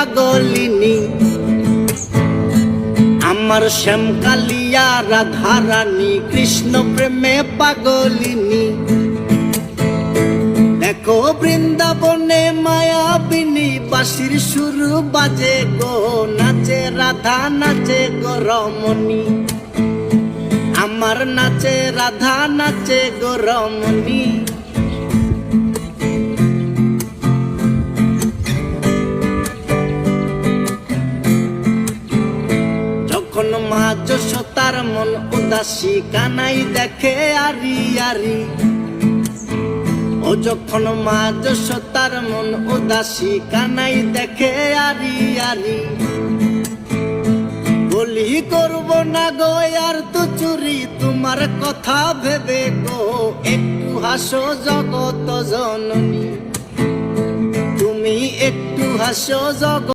পাগলিনী, আমার শ্যামকালিয়া রাধারানী কৃষ্ণ প্রেমে পাগলিনী। দেখো বৃন্দাবনে মায়াবিনী বাঁশির সুর বাজে গো, নাচে রাধা নাচে গো রমণী, আমার নাচে রাধা নাচে গো রমণী। যখন মা যশোদার মন উদাসী কানাই দেখে আরি আরি, ও যখন মা যশোদার মন উদাসী কানাই দেখে আরি আরি। বলি করব না গো আর তো চুরি তোমার কথা ভেবে গো, একটু হাসো জগত জননী, তুমি একটু হাসো জগৎ।